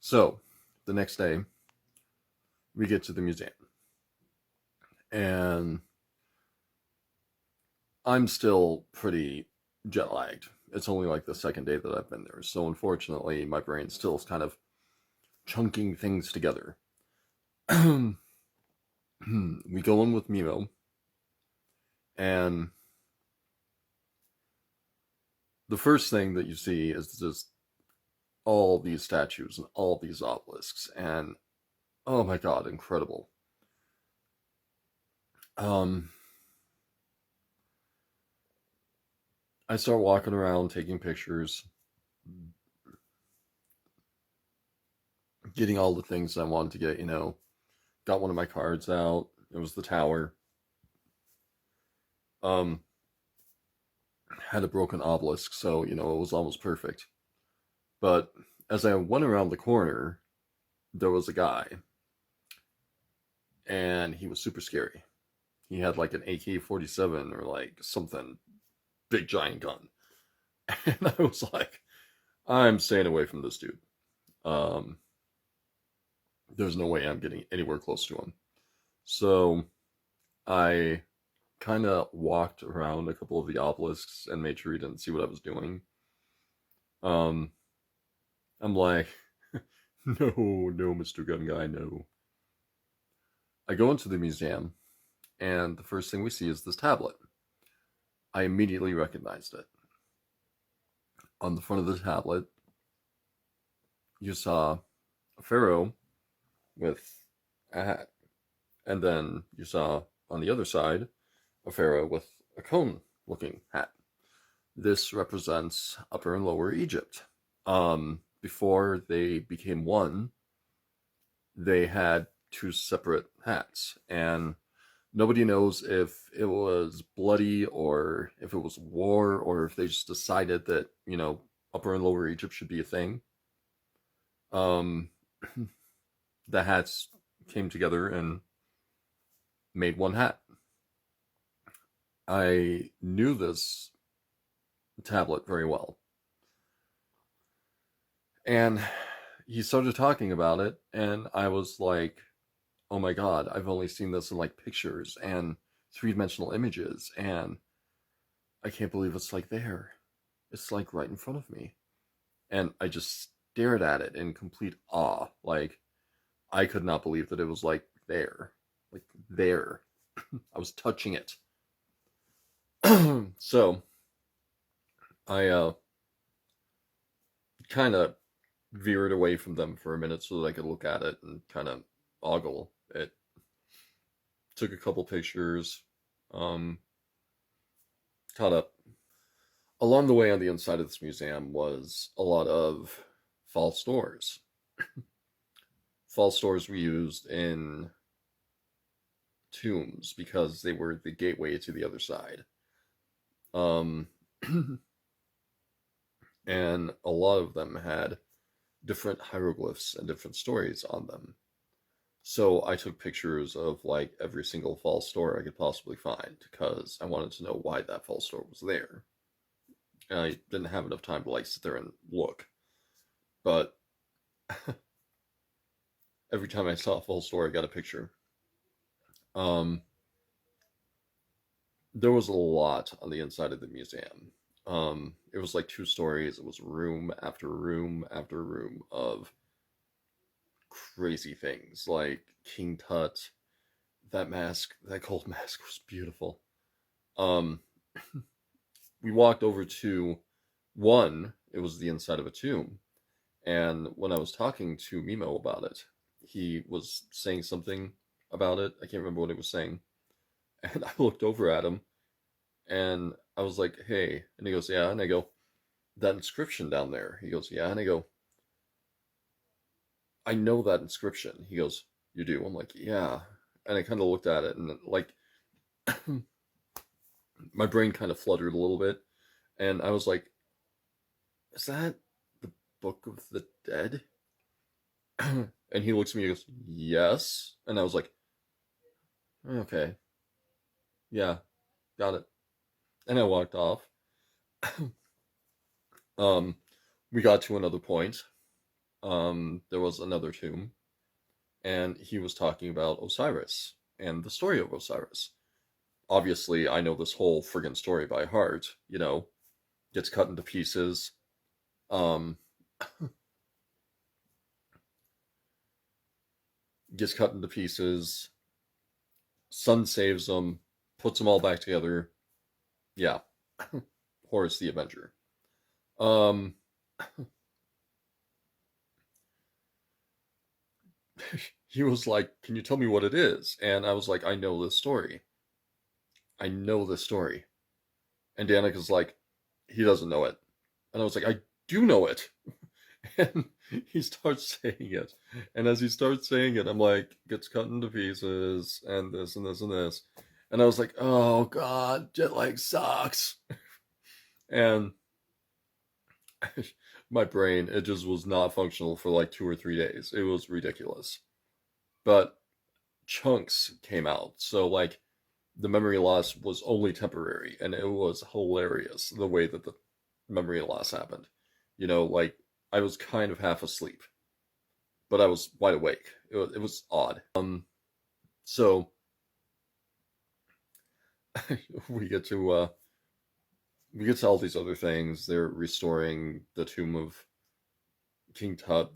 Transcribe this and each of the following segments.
So, the next day, we get to the museum, and I'm still pretty jet lagged. It's only like the second day that I've been there, so unfortunately, my brain still is kind of chunking things together. We go in with Mimo, and the first thing that you see is just all these statues and all these obelisks, and oh my god, incredible. Um, I start walking around taking pictures, getting all the things I wanted to get. Got one of my cards out. It was the tower. Um, had a broken obelisk, so it was almost perfect. But as I went around the corner, there was a guy, and he was super scary. He had like an AK-47 or like something big giant gun, and I was like, I'm staying away from this dude. Um, there's no way I'm getting anywhere close to him. So I kind of walked around a couple of the obelisks and made sure he didn't see what I was doing. Um, I'm like, no, no, Mr. Gun Guy, no. I go into the museum, and the first thing we see is this tablet. I immediately recognized it. On the front of the tablet, you saw a pharaoh with a hat, and then you saw on the other side a pharaoh with a cone looking hat. This represents Upper and Lower Egypt. Before they became one, they had two separate hats, and nobody knows if it was bloody or if it was war or if they just decided that Upper and Lower Egypt should be a thing. Um, the hats came together and made one hat. I knew this tablet very well, and he started talking about it, and I was like, oh my god, I've only seen this in like pictures and three-dimensional images, and I can't believe it's like there. It's like right in front of me. And I just stared at it in complete awe. Like, I could not believe that it was like there. Like, there. I was touching it. So, I kind of veered away from them for a minute so that I could look at it and kind of ogle it. Took a couple pictures, um, caught up. Along the way on the inside of this museum was a lot of false doors. False doors were used in tombs because they were the gateway to the other side. Um, and a lot of them had different hieroglyphs and different stories on them. So I took pictures of like every single false door I could possibly find because I wanted to know why that false door was there. And I didn't have enough time to like sit there and look. But every time I saw a false door, I got a picture. Um, there was a lot on the inside of the museum. It was like two stories. It was room after room after room of crazy things like King Tut. That mask, that gold mask was beautiful. Um, we walked over to one. It was the inside of a tomb, and when I was talking to Mimo about it, he was saying something about it. I can't remember what he was saying, and I looked over at him, and I was like, "Hey," and he goes, "Yeah," and I go, "That inscription down there." He goes, "Yeah," and I go, "I know that inscription." He goes, "You do?" I'm like, "Yeah," and I kind of looked at it, and like my brain kind of fluttered a little bit, and I was like, "Is that the Book of the Dead?" And he looks at me and goes, "Yes," and I was like, "Okay, yeah, got it," and I walked off. um, we got to another point, there was another tomb, and he was talking about Osiris and the story of Osiris. Obviously, I know this whole friggin' story by heart. Gets cut into pieces. Um, gets cut into pieces. Sun saves him, puts them all back together. Yeah, Horus the Avenger. Um, he was like, "Can you tell me what it is?" And I was like, "I know this story. I know this story." And Danica's like, "He doesn't know it." And I was like, "I do know it." And he starts saying it. And as he starts saying it, I'm like, gets cut into pieces, and this and this and this. And I was like, oh God, jet lag sucks. And my brain, it just was not functional for like 2 or 3 days. It was ridiculous. But chunks came out. So, like, the memory loss was only temporary, and it was hilarious the way that the memory loss happened. Like, I was kind of half asleep, but I was wide awake. It was odd. So we get to all these other things. They're restoring the tomb of King Tut.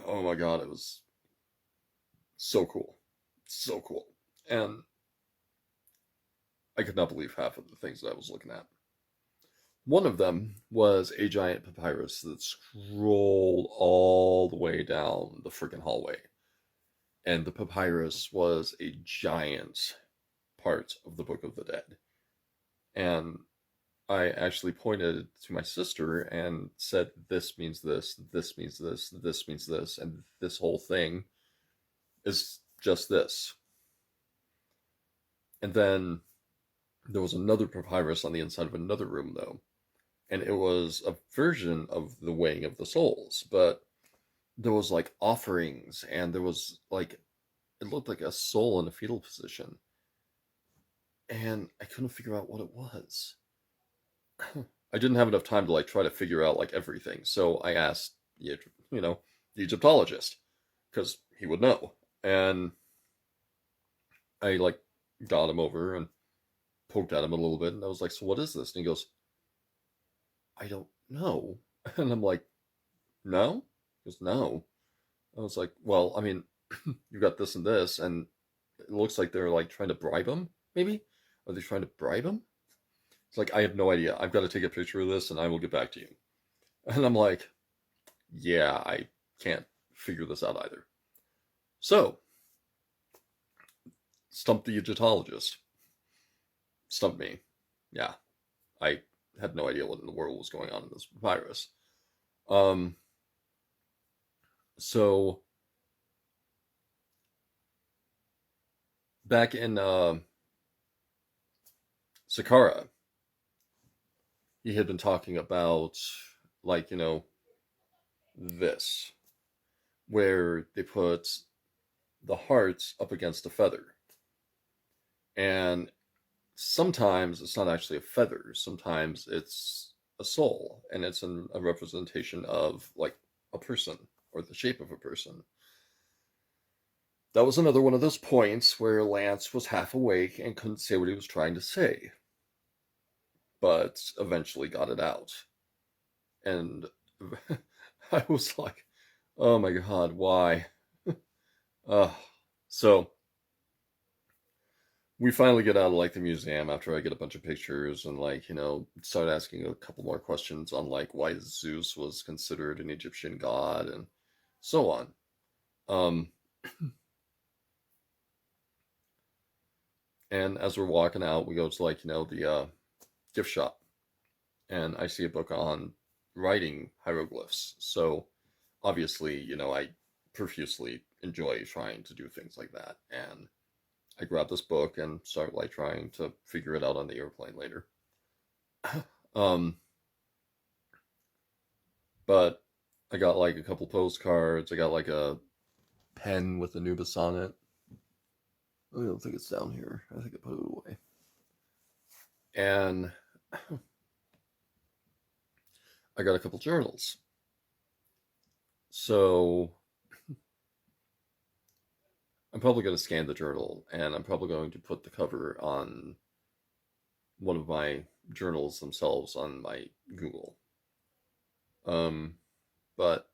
Oh my god, it was so cool, so cool, and I could not believe half of the things that I was looking at. One of them was a giant papyrus that scrolled all the way down the freaking hallway. And the papyrus was a giant part of the Book of the Dead. And I actually pointed to my sister and said, "This means this, this means this, this means this, and this whole thing is just this." And then there was another papyrus on the inside of another room, though. And it was a version of the weighing of the souls, but there was like offerings, and there was like, it looked like a soul in a fetal position. And I couldn't figure out what it was. I didn't have enough time to like try to figure out like everything. So I asked, the Egyptologist, because he would know. And I like got him over and poked at him a little bit, and I was like, "So what is this?" And he goes, "I don't know." And I'm like, "No?" He goes, "No." I was like, "Well, I mean, you've got this and this, and it looks like they're like trying to bribe him. Maybe are they trying to bribe him?" It's like, "I have no idea. I've got to take a picture of this, and I will get back to you." And I'm like, "Yeah, I can't figure this out either." So, stump the Egyptologist. Stump me. Yeah, I had no idea what in the world was going on in this papyrus. Um, so back in Saqqara, he had been talking about, like, this, where they put the heart up against a feather. And sometimes it's not actually a feather, sometimes it's a soul, and it's a representation of like a person or the shape of a person. That was another one of those points where Lance was half awake and couldn't say what he was trying to say, but eventually got it out. And I was like, oh my god, why? So we finally get out of like the museum after I get a bunch of pictures and like, start asking a couple more questions on like why Zeus was considered an Egyptian god and so on. Um, and as we're walking out, we go to like, the gift shop, and I see a book on writing hieroglyphs. So obviously, I profusely enjoy trying to do things like that. And I grabbed this book and started like trying to figure it out on the airplane later. um, but I got like a couple postcards. I got like a pen with Anubis on it. I don't think it's down here. I think I put it away. And I got a couple journals. So I'm probably going to scan the journal, and I'm probably going to put the cover on one of my journals themselves on my Google. Um, but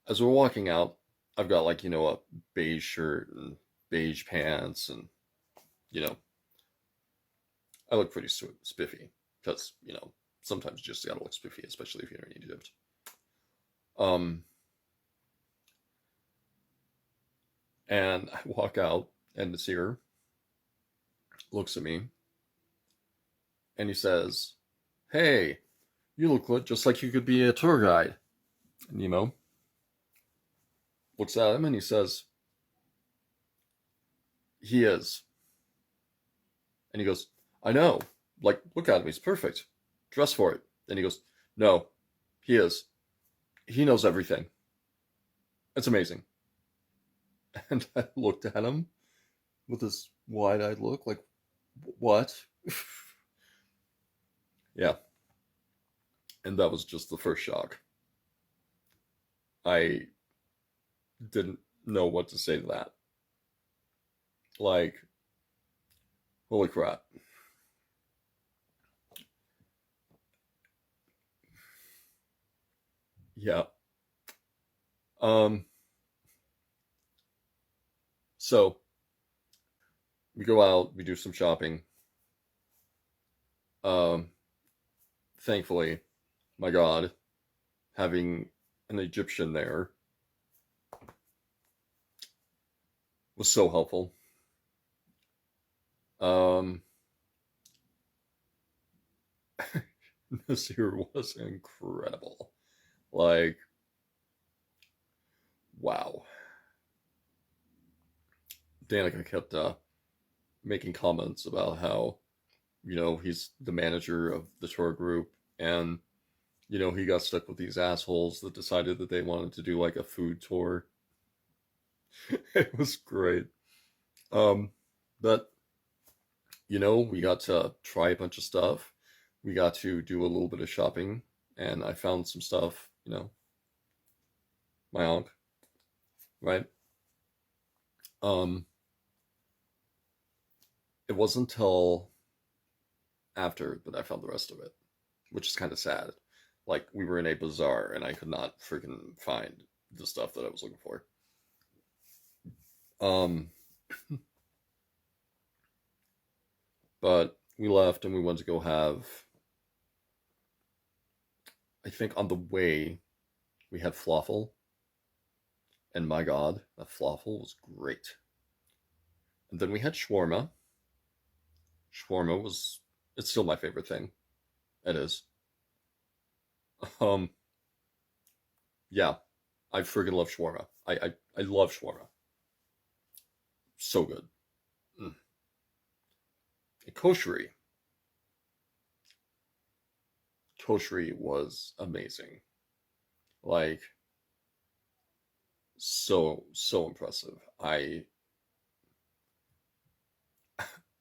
as we're walking out, I've got like, a beige shirt and beige pants, and you know, I look pretty spiffy because, sometimes you just gotta look spiffy, especially if you're in Egypt. Um, and I walk out, and the seer looks at me and he says, "Hey, you look just like you could be a tour guide." And Nemo looks at him and he says, "He is." And he goes, "I know. Like, look at him. He's perfect. Dress for it." And he goes, "No, he is. He knows everything. It's amazing." And I looked at him with this wide eyed look, like, what? Yeah. And that was just the first shock. I didn't know what to say to that. Like, holy crap. Yeah. Um, so we go out, we do some shopping. Um, Thankfully, my God, having an Egyptian there was so helpful. Um, this year was incredible. Like, wow. Danica kept making comments about how, he's the manager of the tour group, and, he got stuck with these assholes that decided that they wanted to do like a food tour. It was great. Um, but, we got to try a bunch of stuff. We got to do a little bit of shopping, and I found some stuff, my uncle, right? Um, it wasn't until after that I found the rest of it, which is kind of sad. Like, we were in a bazaar and I could not freaking find the stuff that I was looking for. Um, but we left and we went to go have. I think on the way we had falafel, and my God, that falafel was great. And then we had shawarma. Shawarma was it's still my favorite thing. It is. Um, yeah, I freaking love shawarma. I love shawarma. So good. Mm. And koshery. Koshery was amazing. Like, so impressive. I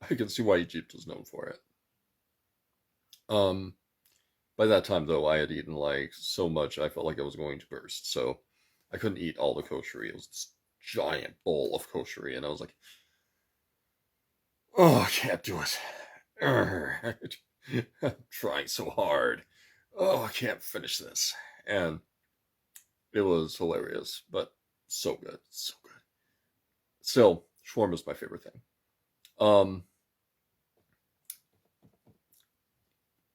can see why Egypt is known for it. Um, by that time though, I had eaten like so much I felt like I was going to burst. So I couldn't eat all the koshery. It was this giant bowl of koshery, and I was like, "Oh, I can't do it. I'm trying so hard. Oh, I can't finish this." And it was hilarious, but so good, so good. Still, shawarma is my favorite thing. Um,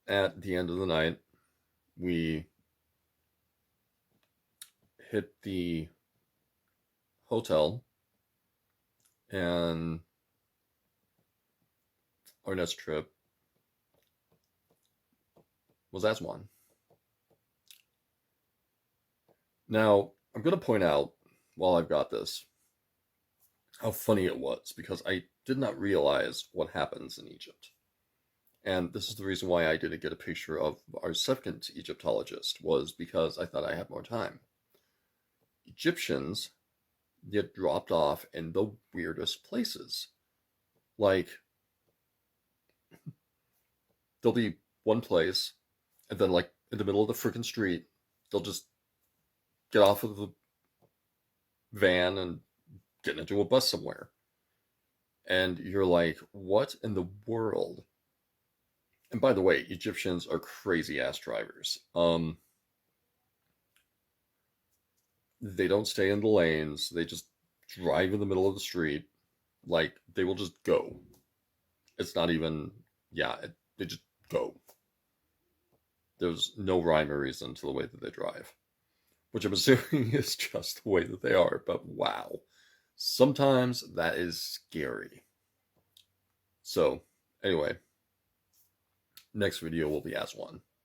at the end of the night, we hit the hotel, and our next trip was Aswan. Now, I'm going to point out, while I've got this, how funny it was because I did not realize what happens in Egypt. And this is the reason why I didn't get a picture of our second Egyptologist, was because I thought I had more time. Egyptians get dropped off in the weirdest places. Like, there'll be one place, and then, like, in the middle of the freaking street, they'll just get off of the van and getting into a bus somewhere. And you're like, what in the world? And by the way, Egyptians are crazy ass drivers. They don't stay in the lanes. They just drive in the middle of the street. Like they will just go. It's not even, yeah, they just go. There's no rhyme or reason to the way that they drive, which I'm assuming is just the way that they are. But wow, sometimes that is scary. So, anyway, next video will be as one.